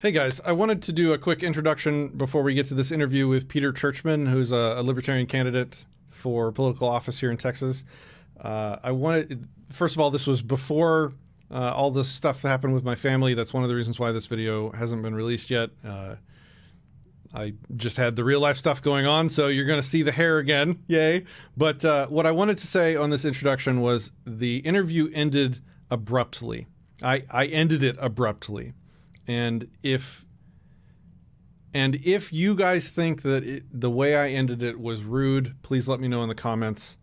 Hey guys, I wanted to do a quick introduction before we get to this interview with Peter Churchman, who's a libertarian candidate for political office here in Texas. First of all, this was before all the stuff that happened with my family. That's one of the reasons why this video hasn't been released yet. I just had the real life stuff going on, so you're going to see the hair again. Yay. But what I wanted to say on this introduction was the interview ended abruptly. I ended it abruptly. And if you guys think that the way I ended it was rude, please let me know in the comments.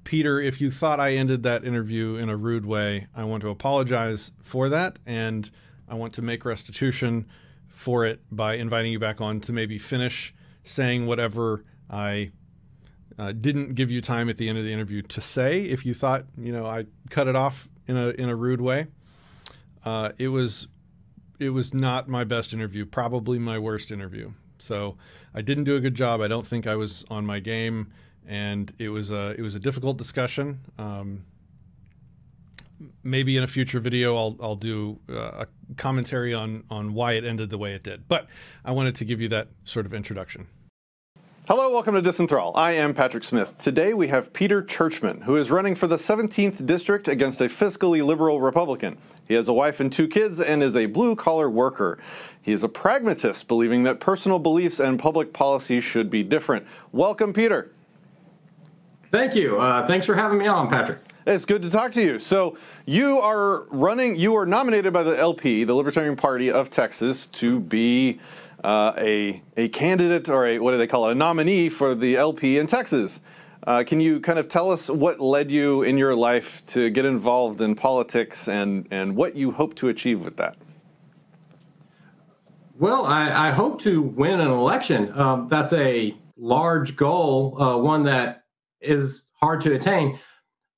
Peter, if you thought I ended that interview in a rude way, I want to apologize for that, and I want to make restitution for it by inviting you back on to maybe finish saying whatever I didn't give you time at the end of the interview to say. If you thought, I cut it off in a rude way, it was not my best interview, probably my worst interview. So I didn't do a good job. I don't think I was on my game, and it was a difficult discussion. Maybe in a future video I'll do a commentary on why it ended the way it did. But I wanted to give you that sort of introduction. Hello, welcome to Disenthrall. I am Patrick Smith. Today we have Peter Churchman, who is running for the 17th District against a fiscally liberal Republican. He has a wife and 2 kids and is a blue-collar worker. He is a pragmatist, believing that personal beliefs and public policy should be different. Welcome, Peter. Thank you. Thanks for having me on, Patrick. It's good to talk to you. So you are nominated by the LP, the Libertarian Party of Texas, to be a candidate, or what do they call it, a nominee for the LP in Texas. Can you kind of tell us what led you in your life to get involved in politics and what you hope to achieve with that? Well, I hope to win an election. That's a large goal, one that is hard to attain.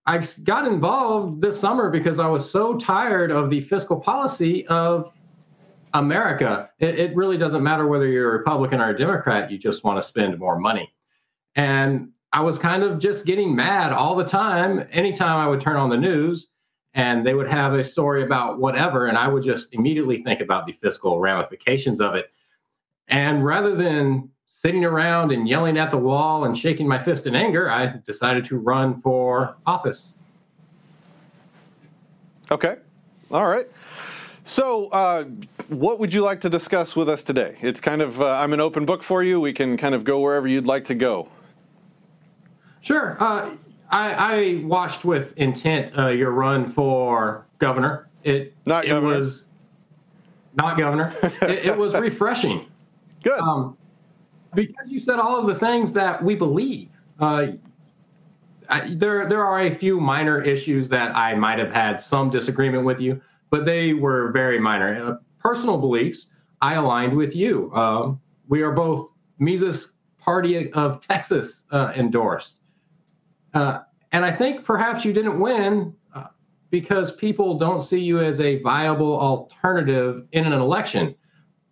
I got involved this summer because I was so tired of the fiscal policy of America. It really doesn't matter whether you're a Republican or a Democrat, you just want to spend more money. And I was kind of just getting mad all the time. Anytime I would turn on the news and they would have a story about whatever, and I would just immediately think about the fiscal ramifications of it. And rather than sitting around and yelling at the wall and shaking my fist in anger, I decided to run for office. Okay. All right. So what would you like to discuss with us today? It's kind of, I'm an open book for you. We can kind of go wherever you'd like to go. Sure. I watched with intent your run for governor. It was not governor. It was refreshing. Good. Because you said all of the things that we believe. There are a few minor issues that I might have had some disagreement with you, but they were very minor. Personal beliefs, I aligned with you. We are both Mises Party of Texas endorsed. And I think perhaps you didn't win because people don't see you as a viable alternative in an election.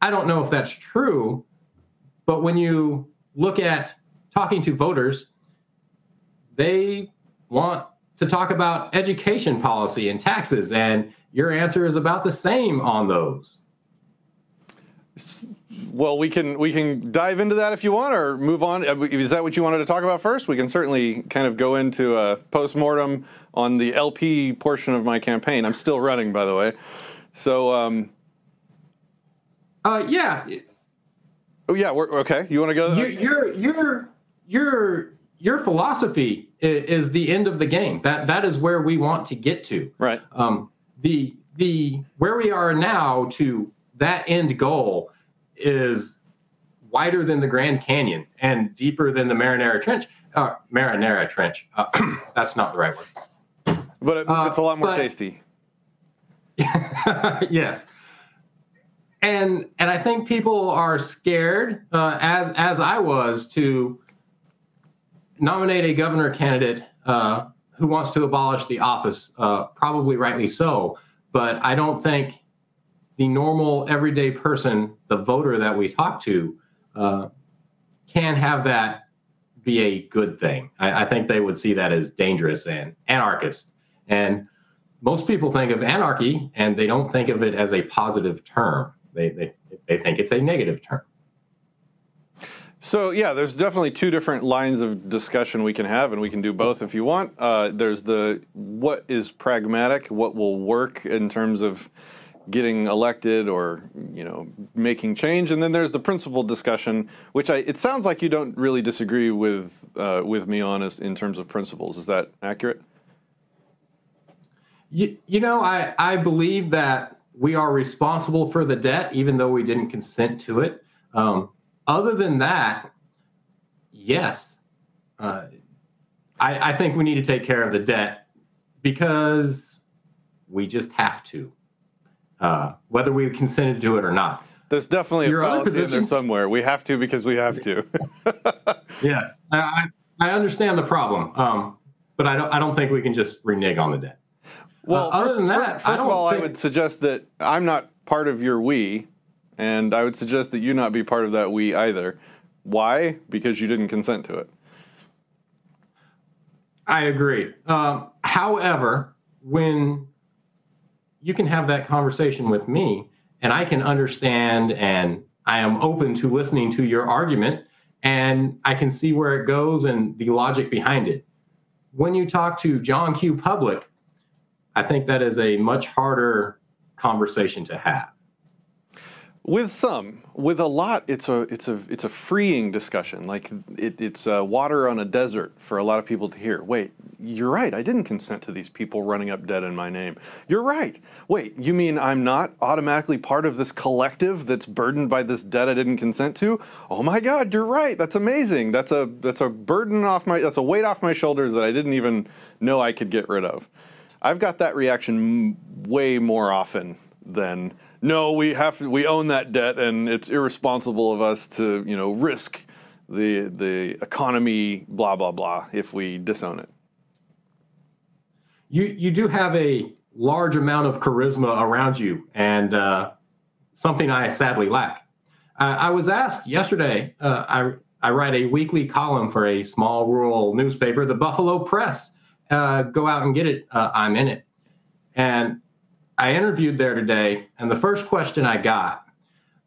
I don't know if that's true, but when you look at talking to voters, they want to talk about education policy and taxes, and your answer is about the same on those. Well, we can dive into that if you want, or move on. Is that what you wanted to talk about first? We can certainly kind of go into a postmortem on the LP portion of my campaign. I'm still running, by the way. So, yeah. Oh yeah, okay. You want to go? Your philosophy is the end of the game. That is where we want to get to. Right. The where we are now to that end goal is wider than the Grand Canyon and deeper than the Marinara Trench. That's not the right word. But it's a lot more tasty. Yes. And I think people are scared, as I was, to nominate a governor candidate who wants to abolish the office, probably rightly so. But I don't think the normal, everyday person, the voter that we talk to, can have that be a good thing. I think they would see that as dangerous and anarchist. And most people think of anarchy, and they don't think of it as a positive term. They they think it's a negative term. So yeah, there's definitely two different lines of discussion we can have, and we can do both if you want. There's the what is pragmatic, what will work in terms of getting elected or, you know, making change, and then there's the principle discussion, which it sounds like you don't really disagree with me on in terms of principles. Is that accurate? You know, I believe that we are responsible for the debt, even though we didn't consent to it. Other than that, yes, I think we need to take care of the debt because we just have to, whether we consented to it or not. There's definitely a fallacy in there somewhere. We have to because we have to. Yes, I understand the problem, but I don't think we can just renege on the debt. Well, other than that, first of all, I would suggest that I'm not part of your we, and I would suggest that you not be part of that we either. Why? Because you didn't consent to it. I agree. However, when you can have that conversation with me, and I can understand, and I am open to listening to your argument, and I can see where it goes and the logic behind it. When you talk to John Q. Public, I think that is a much harder conversation to have. With a lot, it's a freeing discussion. Like it's water on a desert for a lot of people to hear. Wait, you're right. I didn't consent to these people running up debt in my name. You're right. Wait, you mean I'm not automatically part of this collective that's burdened by this debt I didn't consent to? Oh my God, you're right. That's amazing. That's a burden that's a weight off my shoulders that I didn't even know I could get rid of. I've got that reaction way more often than, no, we own that debt, and it's irresponsible of us to, you know, risk the economy, blah blah blah, if we disown it. You do have a large amount of charisma around you, and something I sadly lack. I was asked yesterday. I write a weekly column for a small rural newspaper, the Buffalo Press. Go out and get it. I'm in it. And I interviewed there today, and the first question I got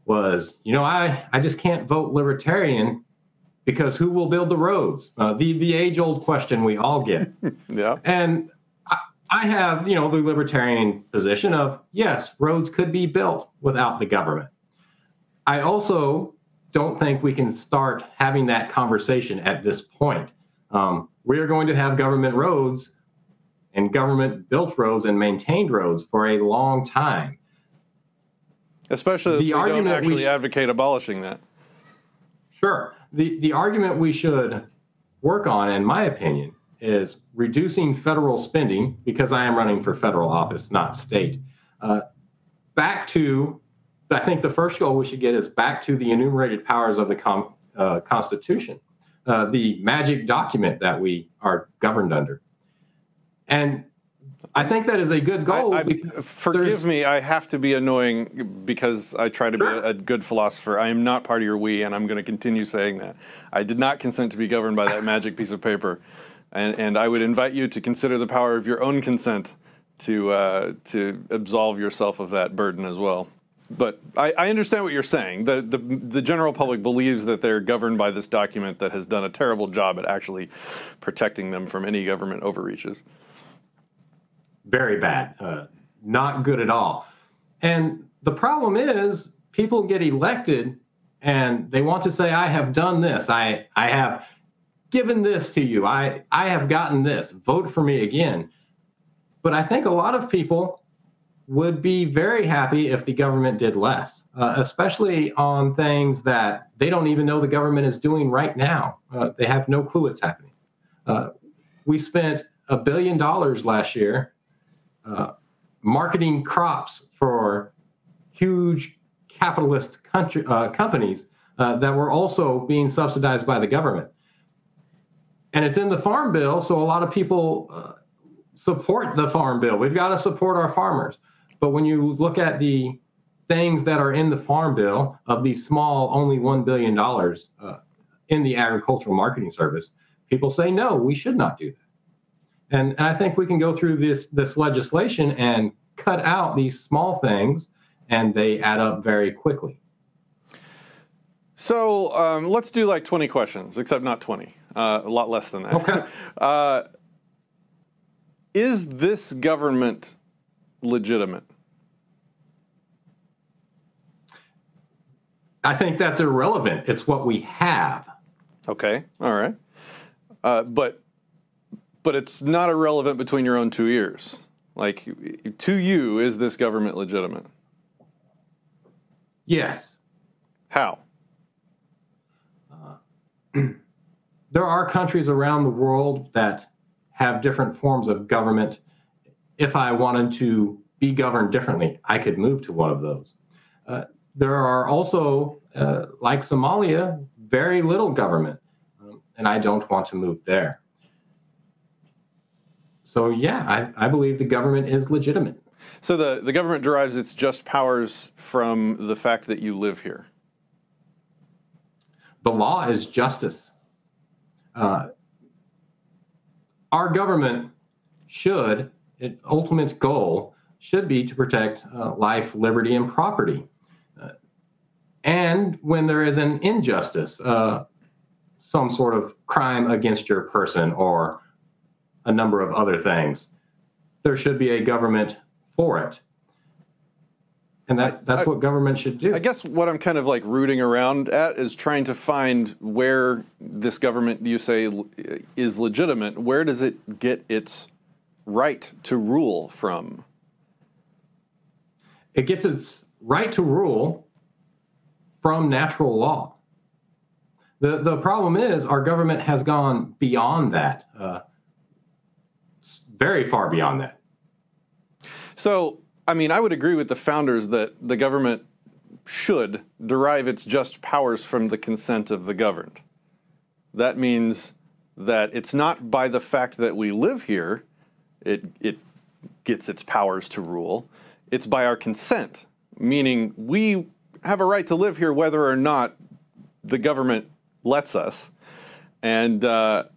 was, you know, I just can't vote libertarian because who will build the roads? The age-old question we all get. Yeah. And I have, you know, the libertarian position of, yes, roads could be built without the government. I also don't think we can start having that conversation at this point. We are going to have government roads and government-built roads and maintained roads for a long time. Especially if we don't actually advocate abolishing that. Sure. The argument we should work on, in my opinion, is reducing federal spending, because I am running for federal office, not state, back to, I think the first goal we should get is back to the enumerated powers of the Constitution. The magic document that we are governed under. And I think that is a good goal. Forgive me, I have to be annoying because I try to be a good philosopher. I am not part of your we, and I'm going to continue saying that. I did not consent to be governed by that magic piece of paper. And I would invite you to consider the power of your own consent to absolve yourself of that burden as well. But I understand what you're saying. The general public believes that they're governed by this document that has done a terrible job at actually protecting them from any government overreaches. Very bad. Not good at all. And the problem is people get elected and they want to say, I have done this. I have given this to you. I have gotten this. Vote for me again. But I think a lot of people would be very happy if the government did less, especially on things that they don't even know the government is doing right now. They have no clue what's happening. We spent $1 billion last year marketing crops for huge capitalist companies that were also being subsidized by the government. And it's in the Farm Bill, so a lot of people support the Farm Bill. We've got to support our farmers. But when you look at the things that are in the Farm Bill, of these small, only $1 billion in the Agricultural Marketing Service, people say, no, we should not do that. And I think we can go through this legislation and cut out these small things, and they add up very quickly. So let's do like 20 questions, except not 20. A lot less than that. Okay. Is this government legitimate? I think that's irrelevant. It's what we have. Okay, all right. But it's not irrelevant between your own two ears. Like, to you, is this government legitimate? Yes. How? There are countries around the world that have different forms of government. If I wanted to be governed differently, I could move to one of those. There are also, like Somalia, very little government, and I don't want to move there. So yeah, I believe the government is legitimate. So the government derives its just powers from the fact that you live here. The law is justice. Our government should, its ultimate goal should be to protect life, liberty, and property. And when there is an injustice, some sort of crime against your person or a number of other things, there should be a government for it. And that's what government should do. I guess what I'm kind of like rooting around at is trying to find where this government you say is legitimate. Where does it get its right to rule from? It gets its right to rule from natural law. The problem is our government has gone beyond that, very far beyond that. So, I mean, I would agree with the founders that the government should derive its just powers from the consent of the governed. That means that it's not by the fact that we live here it gets its powers to rule. It's by our consent, meaning we have a right to live here whether or not the government lets us, and the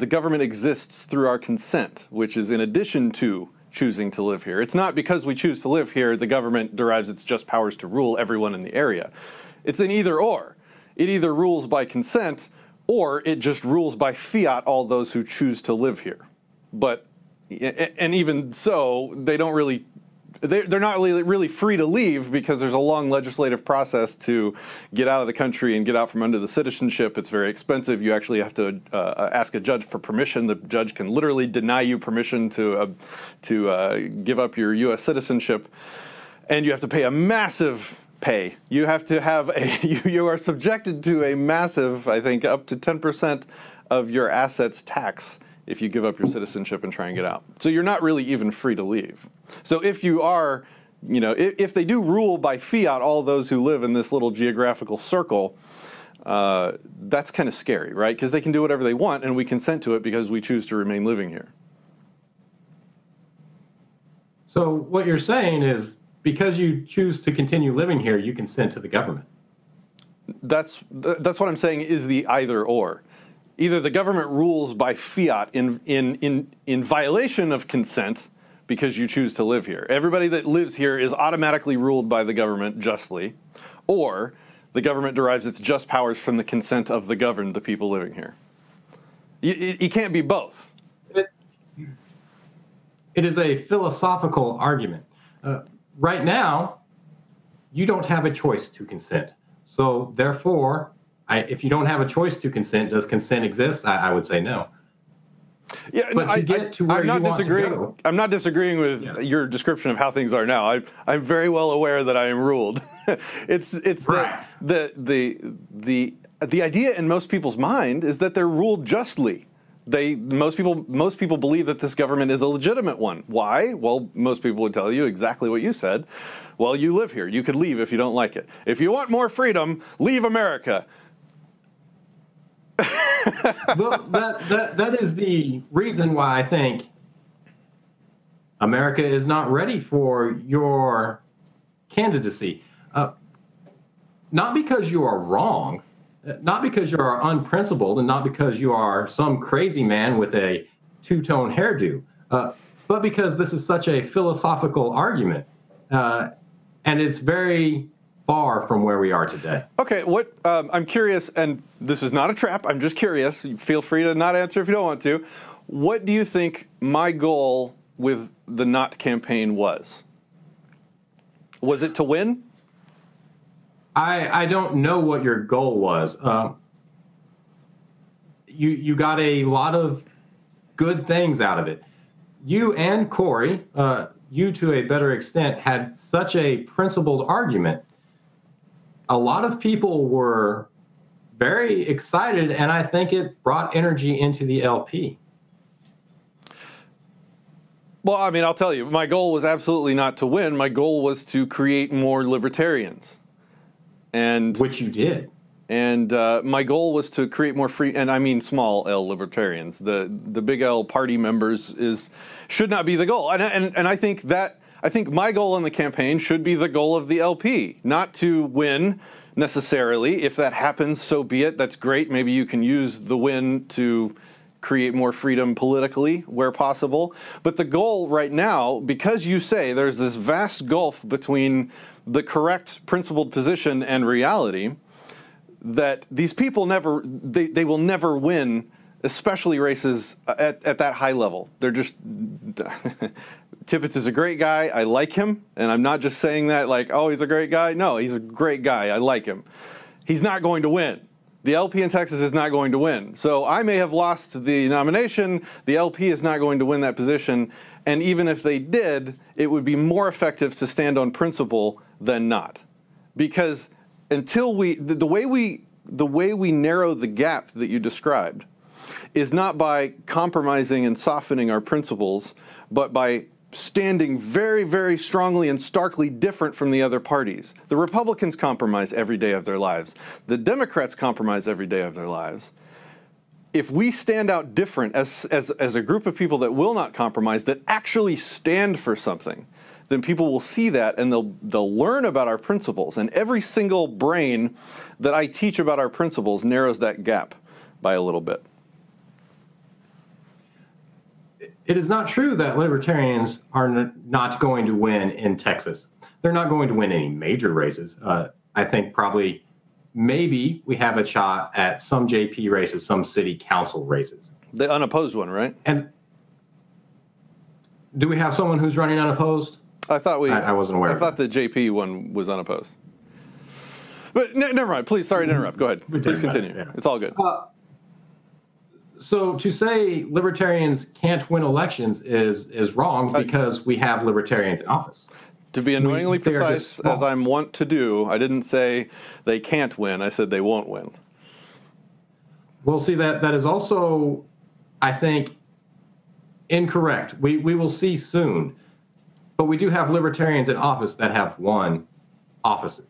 government exists through our consent, which is in addition to choosing to live here. It's not because we choose to live here the government derives its just powers to rule everyone in the area. It's an either or. It either rules by consent or it just rules by fiat all those who choose to live here. But, and even so, they don't really, they're not really free to leave because there's a long legislative process to get out of the country and get out from under the citizenship. It's very expensive. You actually have to ask a judge for permission. The judge can literally deny you permission to give up your U.S. citizenship, and you have to pay a massive pay. You have to have you are subjected to a massive, I think, up to 10% of your assets tax if you give up your citizenship and try and get out. So you're not really even free to leave. So if you are, you know, if they do rule by fiat all those who live in this little geographical circle, that's kind of scary, right? Because they can do whatever they want and we consent to it because we choose to remain living here. So what you're saying is because you choose to continue living here, you consent to the government. That's what I'm saying is the either or. Either the government rules by fiat in violation of consent because you choose to live here. Everybody that lives here is automatically ruled by the government justly, or the government derives its just powers from the consent of the governed, the people living here. You can't be both. It is a philosophical argument. Right now, you don't have a choice to consent. So therefore, if you don't have a choice to consent, does consent exist? I would say no. Yeah, but no, to get to where I'm not you want disagreeing. to go, I'm not disagreeing with your description of how things are now. I'm very well aware that I am ruled. It's right. the idea in most people's mind is that they're ruled justly. Most people believe that this government is a legitimate one. Why? Well, most people would tell you exactly what you said. Well, you live here. You could leave if you don't like it. If you want more freedom, leave America. that is the reason why I think America is not ready for your candidacy. Not because you are wrong, not because you are unprincipled, and not because you are some crazy man with a two-tone hairdo, but because this is such a philosophical argument. And it's very far from where we are today. Okay, I'm curious, and this is not a trap, I'm just curious. Feel free to not answer if you don't want to. What do you think my goal with the Not campaign was? Was it to win? I don't know what your goal was. You got a lot of good things out of it. You and Corey, you to a better extent, had such a principled argument. A lot of people were very excited, and I think it brought energy into the LP. Well, I mean, I'll tell you, my goal was absolutely not to win. My goal was to create more libertarians. And which you did. And my goal was to create more free, and I mean small L libertarians. The big L party members should not be the goal. And I think my goal in the campaign should be the goal of the LP, not to win necessarily. If that happens, so be it. That's great. Maybe you can use the win to create more freedom politically where possible. But the goal right now, because you say there's this vast gulf between the correct principled position and reality, that these people they will never win, especially races at that high level. They're just, Tippett is a great guy. I like him. And I'm not just saying that like, oh, he's a great guy. No, he's a great guy. I like him. He's not going to win. The LP in Texas is not going to win. So I may have lost the nomination. The LP is not going to win that position. And even if they did, it would be more effective to stand on principle than not. Because until the way we narrow the gap that you described is not by compromising and softening our principles, but by standing very, very strongly and starkly different from the other parties. The Republicans compromise every day of their lives. The Democrats compromise every day of their lives. If we stand out different as a group of people that will not compromise, that actually stand for something, then people will see that and they'll learn about our principles. And every single brain that I teach about our principles narrows that gap by a little bit. It is not true that libertarians are not going to win in Texas. They're not going to win any major races. I think probably, maybe we have a shot at some JP races, some city council races. The unopposed one, right? And do we have someone who's running unopposed? I thought I wasn't aware. I thought the JP one was unopposed. But never mind. Please, sorry to interrupt. Go ahead. Please continue. Yeah. It's all good. So to say libertarians can't win elections is wrong because we have libertarians in office. To be annoyingly precise, as I'm wont to do, I didn't say they can't win. I said they won't win. Well, see, that is also, I think, incorrect. We will see soon. But we do have libertarians in office that have won offices.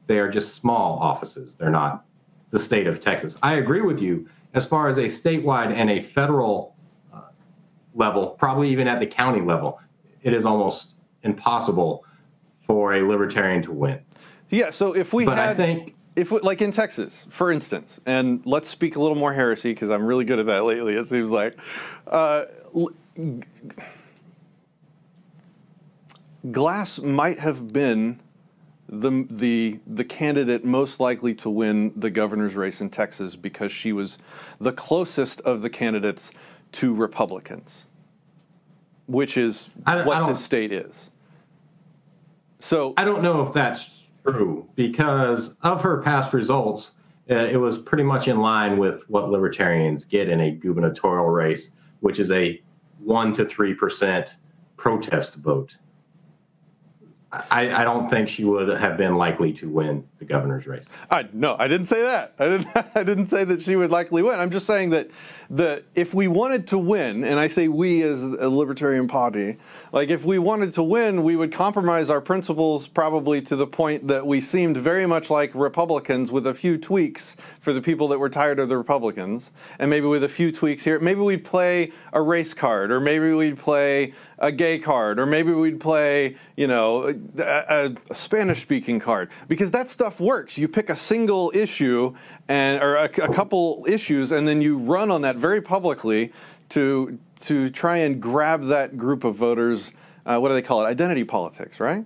They are just small offices. They're not the state of Texas. I agree with you as far as a statewide and a federal level, probably even at the county level. It is almost impossible for a libertarian to win. Yeah, so if we like in Texas, for instance, and let's speak a little more heresy because I'm really good at that lately, it seems like. Glass might have been the candidate most likely to win the governor's race in Texas because she was the closest of the candidates to Republicans, which is what this state is. So I don't know if that's true because of her past results. It was pretty much in line with what libertarians get in a gubernatorial race, which is a 1 to 3% protest vote. I don't think she would have been likely to win the governor's race. No, I didn't say that. I didn't say that she would likely win. I'm just saying that if we wanted to win, and I say we as a Libertarian Party, like if we wanted to win, we would compromise our principles probably to the point that we seemed very much like Republicans with a few tweaks for the people that were tired of the Republicans, and maybe with a few tweaks here. Maybe we'd play a race card, or maybe we'd play a gay card, or maybe we'd play, a Spanish-speaking card, because that stuff works. You pick a single issue or a couple issues, and then you run on that very publicly to try and grab that group of voters. What do they call it? Identity politics, right?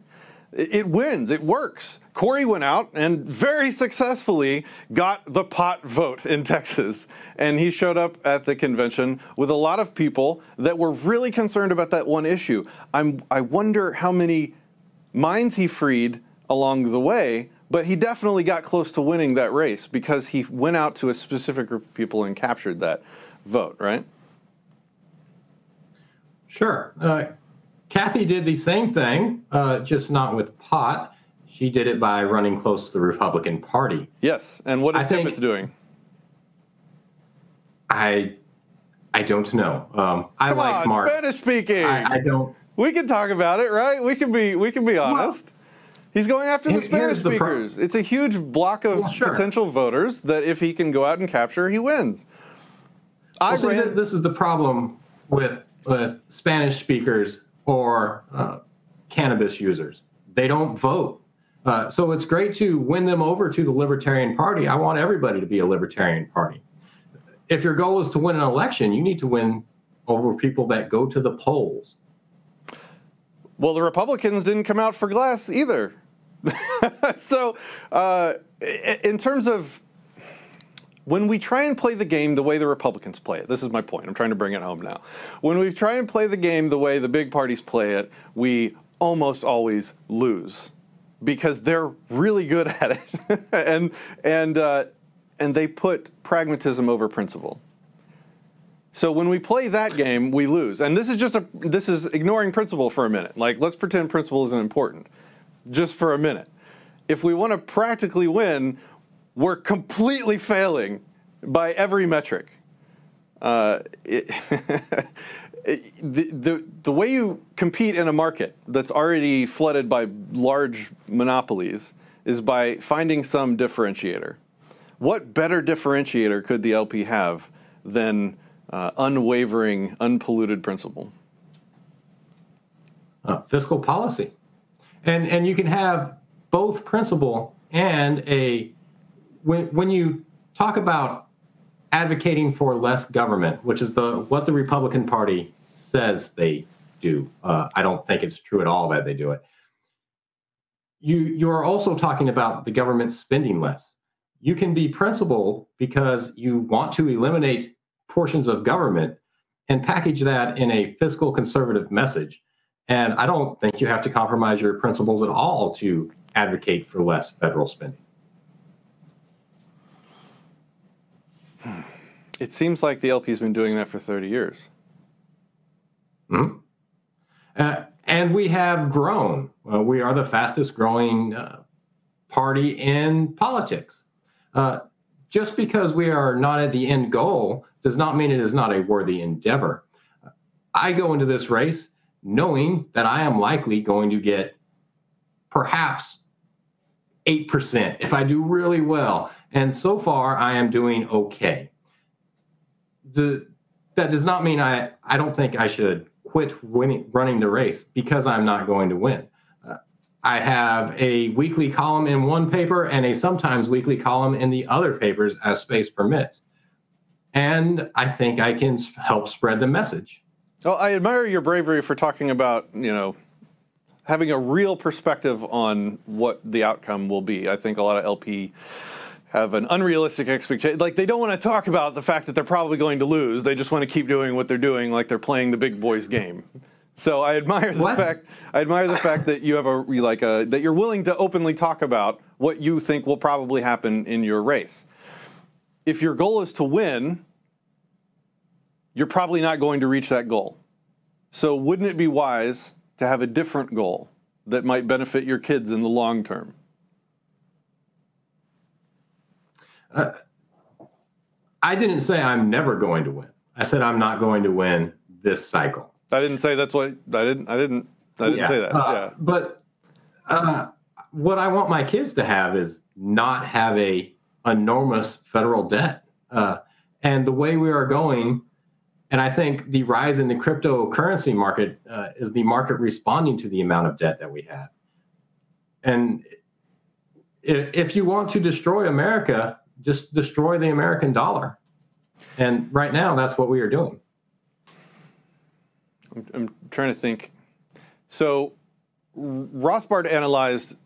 It wins. It works. Corey went out and very successfully got the pot vote in Texas. And he showed up at the convention with a lot of people that were really concerned about that one issue. I wonder how many minds he freed along the way, but he definitely got close to winning that race because he went out to a specific group of people and captured that vote, right? Sure. Kathy did the same thing, just not with pot. She did it by running close to the Republican Party. Yes, and what is Tippett doing? I don't know. I Come like on, Mark. Spanish speaking. I don't. We can talk about it, right? We can be honest. Well, he's going after the Spanish speakers. It's a huge block of potential voters that if he can go out and capture, he wins. This is the problem with Spanish speakers or cannabis users. They don't vote. So it's great to win them over to the Libertarian Party. I want everybody to be a Libertarian Party. If your goal is to win an election, you need to win over people that go to the polls. Well, the Republicans didn't come out for glass either. So in terms of when we try and play the game the way the Republicans play it, this is my point. I'm trying to bring it home now. When we try and play the game the way the big parties play it, we almost always lose because they're really good at it. and they put pragmatism over principle. So when we play that game, we lose. And this is ignoring principle for a minute. Like, let's pretend principle isn't important just for a minute. If we want to practically win, we're completely failing by every metric. The way you compete in a market that's already flooded by large monopolies is by finding some differentiator. What better differentiator could the LP have than unwavering, unpolluted principle? Fiscal policy. And you can have both principle and when you talk about advocating for less government, which is what the Republican Party says they do. I don't think it's true at all that they do it. You are also talking about the government spending less. You can be principled because you want to eliminate portions of government and package that in a fiscal conservative message. And I don't think you have to compromise your principles at all to advocate for less federal spending. It seems like the LP's been doing that for 30 years. Mm-hmm. And we have grown. We are the fastest growing party in politics. Just because we are not at the end goal does not mean it is not a worthy endeavor. I go into this race knowing that I am likely going to get perhaps 8% if I do really well. And so far, I am doing okay. That does not mean I don't think I should quit running the race because I'm not going to win. I have a weekly column in one paper and a sometimes weekly column in the other papers as space permits. And I think I can help spread the message. Well, I admire your bravery for talking about, having a real perspective on what the outcome will be. I think a lot of LP have an unrealistic expectation. Like, they don't want to talk about the fact that they're probably going to lose. They just want to keep doing what they're doing, like they're playing the big boys game. So I admire the fact. I admire the fact that you have that you're willing to openly talk about what you think will probably happen in your race. If your goal is to win, you're probably not going to reach that goal. So wouldn't it be wise to have a different goal that might benefit your kids in the long term? I didn't say I'm never going to win. I said I'm not going to win this cycle. I didn't say that's what I didn't say that. But what I want my kids to have is not have a enormous federal debt. And the way we are going, and I think the rise in the cryptocurrency market is the market responding to the amount of debt that we have. And if you want to destroy America, just destroy the American dollar. And right now, that's what we are doing. I'm trying to think. So Rothbard analyzed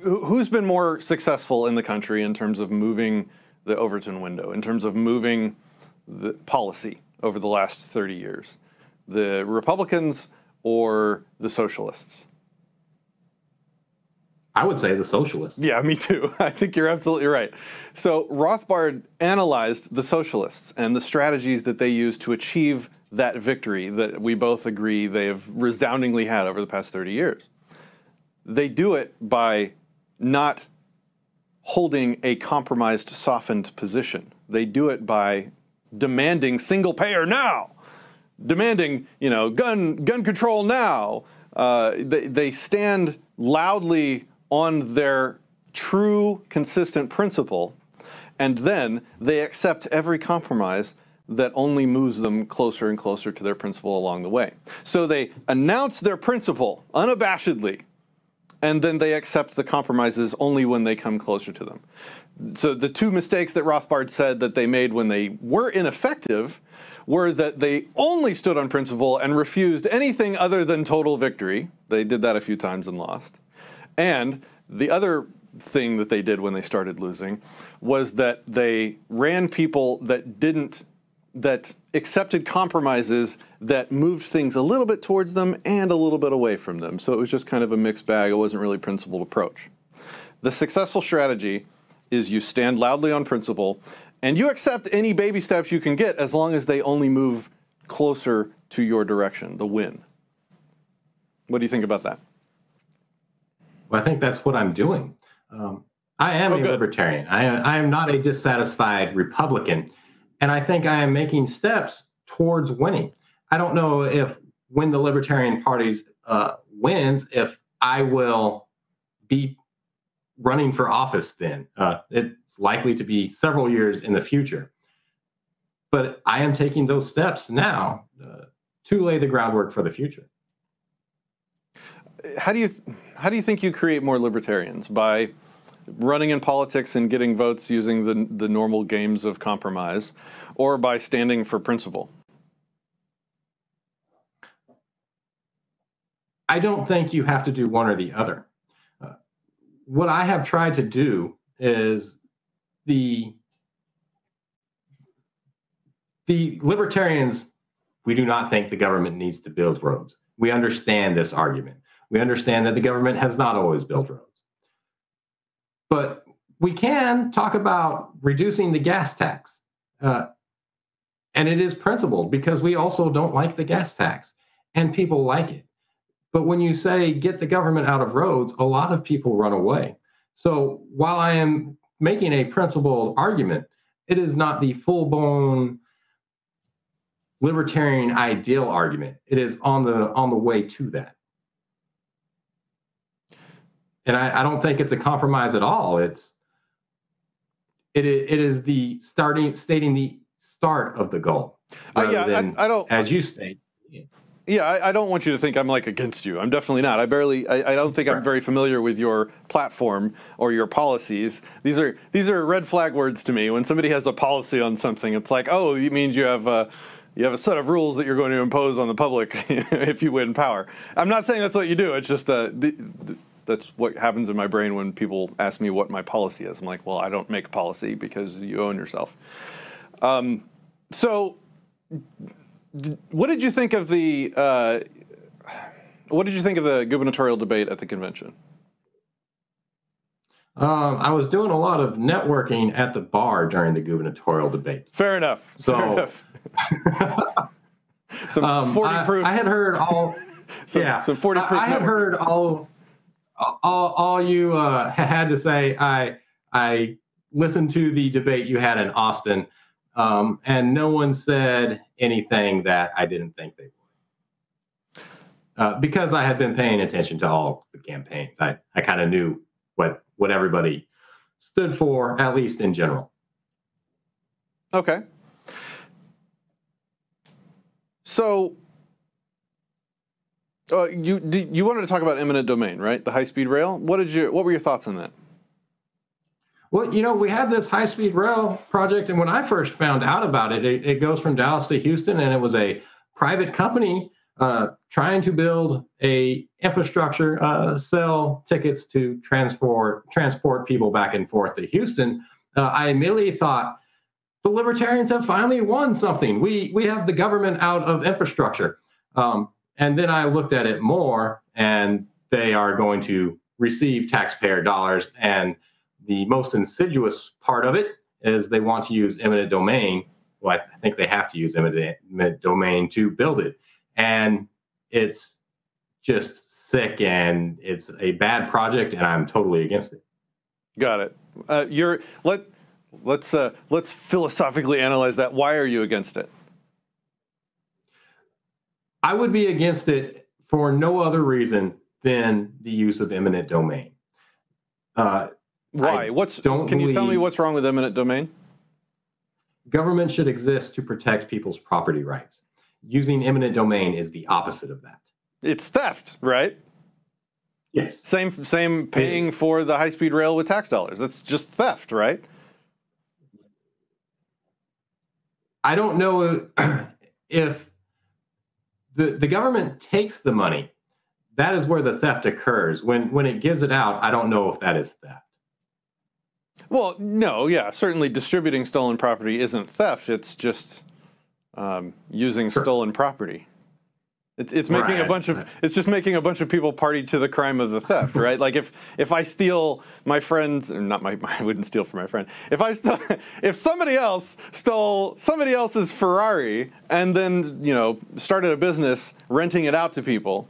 who's been more successful in the country in terms of moving the Overton window, in terms of moving the policy over the last 30 years, the Republicans or the Socialists? I would say the Socialists. Yeah, me too. I think you're absolutely right. So Rothbard analyzed the Socialists and the strategies that they used to achieve that victory that we both agree they have resoundingly had over the past 30 years. They do it by not holding a compromised, softened position. They do it by demanding single payer now, demanding, gun control now. They stand loudly on their true, consistent principle, and then they accept every compromise that only moves them closer and closer to their principle along the way. So they announce their principle unabashedly, and then they accept the compromises only when they come closer to them. So the two mistakes that Rothbard said that they made when they were ineffective were that they only stood on principle and refused anything other than total victory. They did that a few times and lost. And the other thing that they did when they started losing was that they ran people that accepted compromises that moved things a little bit towards them and a little bit away from them. So it was just kind of a mixed bag. It wasn't really a principled approach. The successful strategy is you stand loudly on principle and you accept any baby steps you can get as long as they only move closer to your direction, the win. What do you think about that? Well, I think that's what I'm doing. I am a libertarian. I am not a dissatisfied Republican. And I think I am making steps towards winning. I don't know if when the Libertarian Party wins, if I will be running for office then. It's likely to be several years in the future. But I am taking those steps now to lay the groundwork for the future. How do you think you create more libertarians? By running in politics and getting votes using the normal games of compromise, or by standing for principle? I don't think you have to do one or the other. What I have tried to do is the libertarians, we do not think the government needs to build roads. We understand this argument. We understand that the government has not always built roads. But we can talk about reducing the gas tax. And it is principled because we also don't like the gas tax and people like it. But when you say get the government out of roads, a lot of people run away. So while I am making a principled argument, it is not the full-blown libertarian ideal argument. It is on the way to that. And I don't think it's a compromise at all. It is the stating the start of the goal. Yeah, I don't, as you state. Yeah, I don't want you to think I'm like against you. I'm definitely not. I don't think I'm very familiar with your platform or your policies. These are red flag words to me. When somebody has a policy on something, it's like, oh, it means you have a set of rules that you're going to impose on the public if you win power. I'm not saying that's what you do. It's just that's what happens in my brain when people ask me what my policy is. I'm like, well, I don't make policy because you own yourself. So, what did you think of the gubernatorial debate at the convention? I was doing a lot of networking at the bar during the gubernatorial debate. Fair enough. So, fair enough. Some 40 proof. I had heard all. Some 40 proof. I had heard all you had to say. I listened to the debate you had in Austin, and no one said anything that I didn't think they would. Because I had been paying attention to all the campaigns, I kind of knew what everybody stood for, at least in general. Okay. So you wanted to talk about eminent domain, right? The high-speed rail. What were your thoughts on that? Well, we had this high-speed rail project, and when I first found out about it, it goes from Dallas to Houston, and it was a private company trying to build a infrastructure, sell tickets to transport people back and forth to Houston, I immediately thought, the libertarians have finally won something. We have the government out of infrastructure. And then I looked at it more, and they are going to receive taxpayer dollars. And the most insidious part of it is they want to use eminent domain. Well, I think they have to use eminent domain to build it. And it's just sick, and it's a bad project, and I'm totally against it. Got it. Let's philosophically analyze that. Why are you against it? I would be against it for no other reason than the use of eminent domain. Why? Can you tell me what's wrong with eminent domain? Government should exist to protect people's property rights. Using eminent domain is the opposite of that. It's theft, right? Yes. Same paying for the high-speed rail with tax dollars. That's just theft, right? I don't know if the government takes the money. That is where the theft occurs. When it gives it out, I don't know if that is theft. Well, no, yeah, certainly distributing stolen property isn't theft. It's just using stolen property. It's making it's just making a bunch of people party to the crime of the theft, right? Like if I steal my friend's, or not I wouldn't steal from my friend. If somebody else stole somebody else's Ferrari and then, started a business renting it out to people,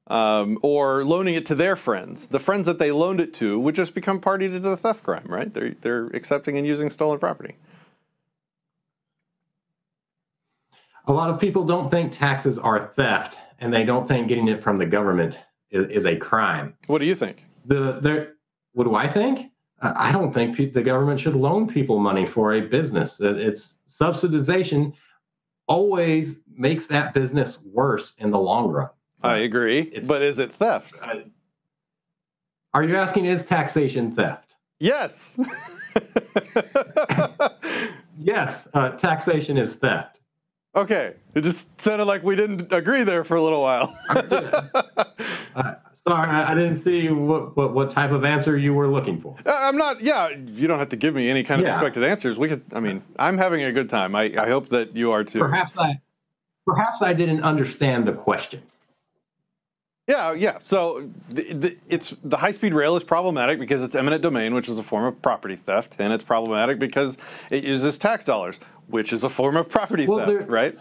or loaning it to their friends, the friends that they loaned it to would just become party to the theft crime, right? They're accepting and using stolen property. A lot of people don't think taxes are theft, and they don't think getting it from the government is a crime. What do you think? What do I think? I don't think the government should loan people money for a business. It's subsidization always makes that business worse in the long run. I agree, but is it theft? Are you asking, is taxation theft? Yes. Yes, taxation is theft. Okay, it just sounded like we didn't agree there for a little while. Sorry, I didn't see what type of answer you were looking for. I'm not, you don't have to give me any kind of expected answers. I'm having a good time. I hope that you are too. Perhaps I didn't understand the question. Yeah. So the high-speed rail is problematic because it's eminent domain, which is a form of property theft, and it's problematic because it uses tax dollars, which is a form of property theft, right?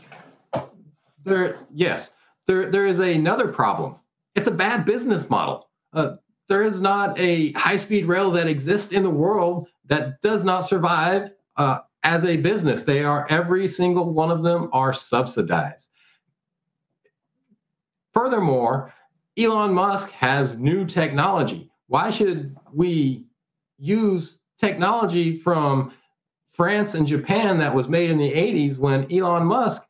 There is another problem. It's a bad business model. There is not a high-speed rail that exists in the world that does not survive as a business. Every single one of them are subsidized. Furthermore, Elon Musk has new technology. Why should we use technology from France and Japan that was made in the 80s when Elon Musk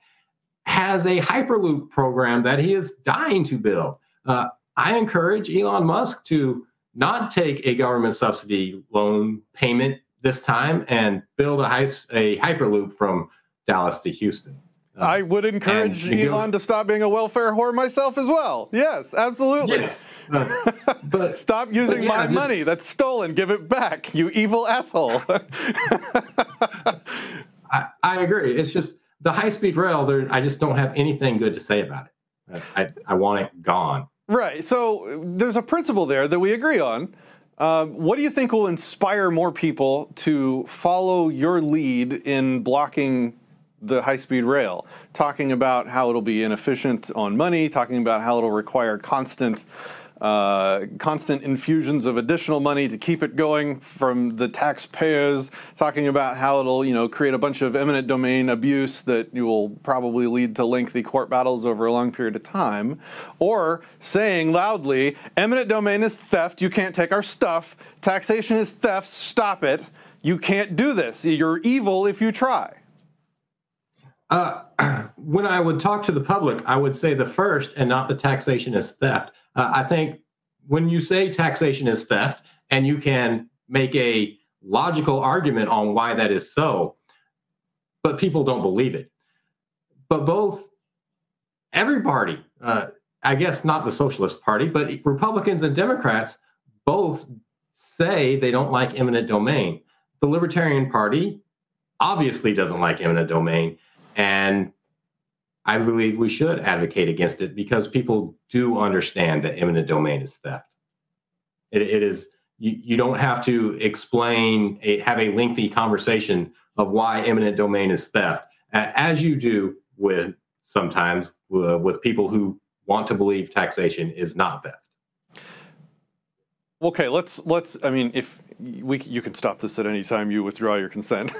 has a Hyperloop program that he is dying to build? I encourage Elon Musk to not take a government subsidy loan payment this time and build a Hyperloop from Dallas to Houston. I would encourage Elon to stop being a welfare whore myself as well. Yes, absolutely. Yes. But stop using my money that's stolen. Give it back, you evil asshole. I agree. It's just the high-speed rail. I just don't have anything good to say about it. I want it gone. Right. So there's a principle there that we agree on. What do you think will inspire more people to follow your lead in blocking the high-speed rail, talking about how it'll be inefficient on money, talking about how it'll require constant infusions of additional money to keep it going from the taxpayers, talking about how it'll, create a bunch of eminent domain abuse that will probably lead to lengthy court battles over a long period of time, or saying loudly, eminent domain is theft, you can't take our stuff, taxation is theft, stop it, you can't do this, you're evil if you try. When I would talk to the public, I would say the first and not the taxation is theft. I think when you say taxation is theft and you can make a logical argument on why that is so, but people don't believe it. But every party, I guess not the Socialist Party, but Republicans and Democrats both say they don't like eminent domain. The Libertarian Party obviously doesn't like eminent domain, and I believe we should advocate against it because people do understand that eminent domain is theft. It is, you don't have to explain, have a lengthy conversation of why eminent domain is theft, as you do with sometimes with people who want to believe taxation is not theft. Okay, let's. I mean, if you can stop this at any time you withdraw your consent,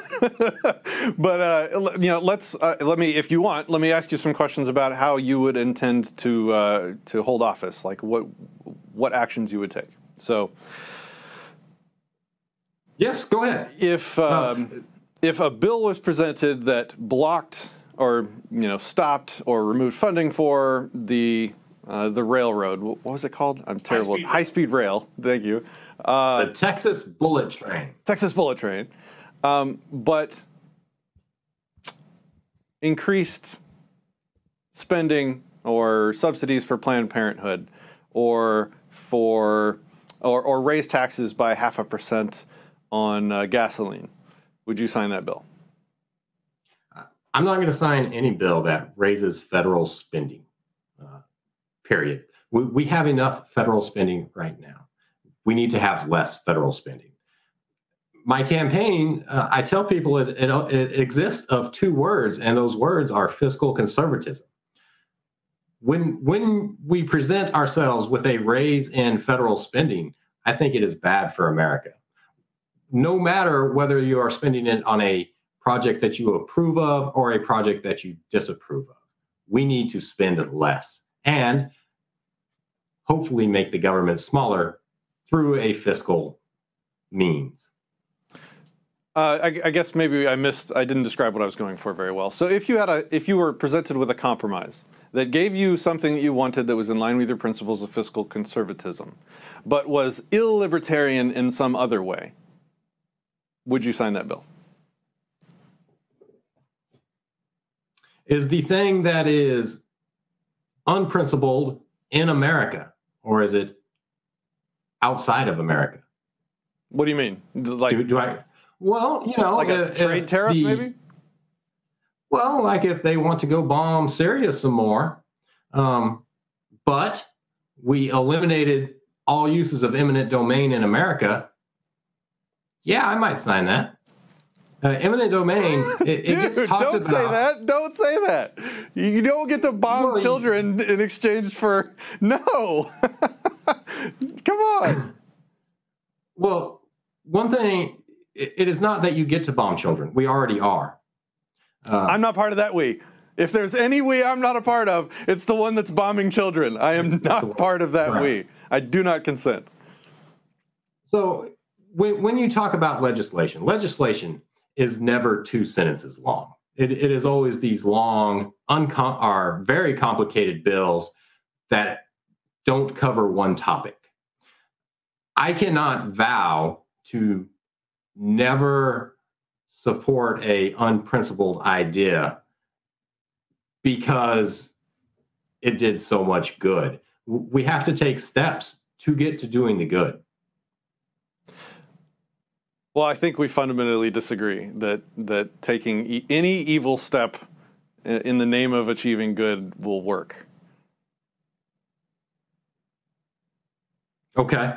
but you know, let me, if you want, let me ask you some questions about how you would intend to hold office, like what actions you would take. So, yes, go ahead. If a bill was presented that blocked or stopped or removed funding for the railroad, what was it called? I'm terrible. High-speed rail. Thank you. The Texas Bullet Train. Texas Bullet Train. But increased spending or subsidies for Planned Parenthood, or raise taxes by 0.5% on gasoline. Would you sign that bill? I'm not going to sign any bill that raises federal spending. Period. We have enough federal spending right now. We need to have less federal spending. My campaign, I tell people it exists of two words, and those words are fiscal conservatism. When we present ourselves with a raise in federal spending, I think it is bad for America. No matter whether you are spending it on a project that you approve of or a project that you disapprove of, we need to spend less and hopefully make the government smaller through a fiscal means. I guess maybe I didn't describe what I was going for very well. So if you were presented with a compromise that gave you something that you wanted that was in line with your principles of fiscal conservatism, but was illibertarian in some other way, would you sign that bill? Is the thing that is unprincipled in America, or is it outside of America? What do you mean? Like, do I? Well, like a trade tariff, maybe. Well, like if they want to go bomb Syria some more, but we eliminated all uses of eminent domain in America. Yeah, I might sign that. Eminent domain, it Dude, gets talked don't about. say that. Don't say that. You don't get to bomb children in exchange for... No. Come on. Well, one thing, it is not that you get to bomb children. We already are. I'm not part of that we. If there's any we I'm not a part of, it's the one that's bombing children. I am not part of that we. I do not consent. So when you talk about legislation is never two sentences long. It is always these long, very complicated bills that don't cover one topic. I cannot vow to never support a unprincipled idea because it did so much good. We have to take steps to get to doing the good. Well, I think we fundamentally disagree that taking any evil step in the name of achieving good will work. Okay.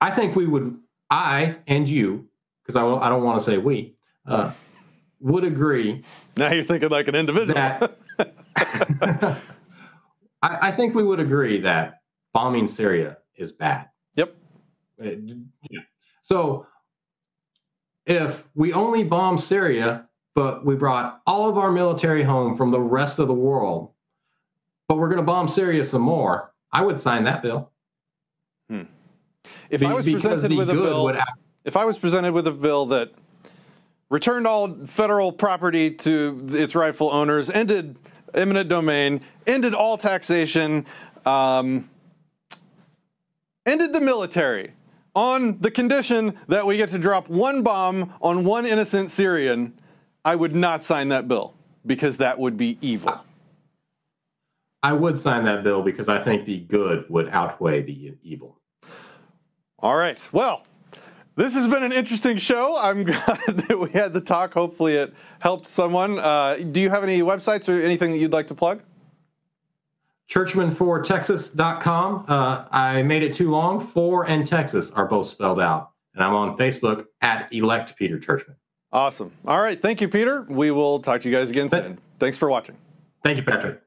I think I and you, because I don't want to say we, would agree. Now you're thinking like an individual. I think we would agree that bombing Syria is bad. Yep. So if we only bomb Syria, but we brought all of our military home from the rest of the world, but we're going to bomb Syria some more, I would sign that bill. If I was presented with a bill that returned all federal property to its rightful owners, ended eminent domain, ended all taxation, ended the military on the condition that we get to drop one bomb on one innocent Syrian, I would not sign that bill. because that would be evil? I would sign that bill because I think the good would outweigh the evil. All right. Well, this has been an interesting show. I'm glad that we had the talk. Hopefully it helped someone. Do you have any websites or anything that you'd like to plug? Churchman4Texas.com. I made it too long. 4 and Texas are both spelled out. And I'm on Facebook at Elect Peter Churchman. Awesome. All right. Thank you, Peter. We will talk to you guys again soon. Thanks for watching. Thank you, Patrick.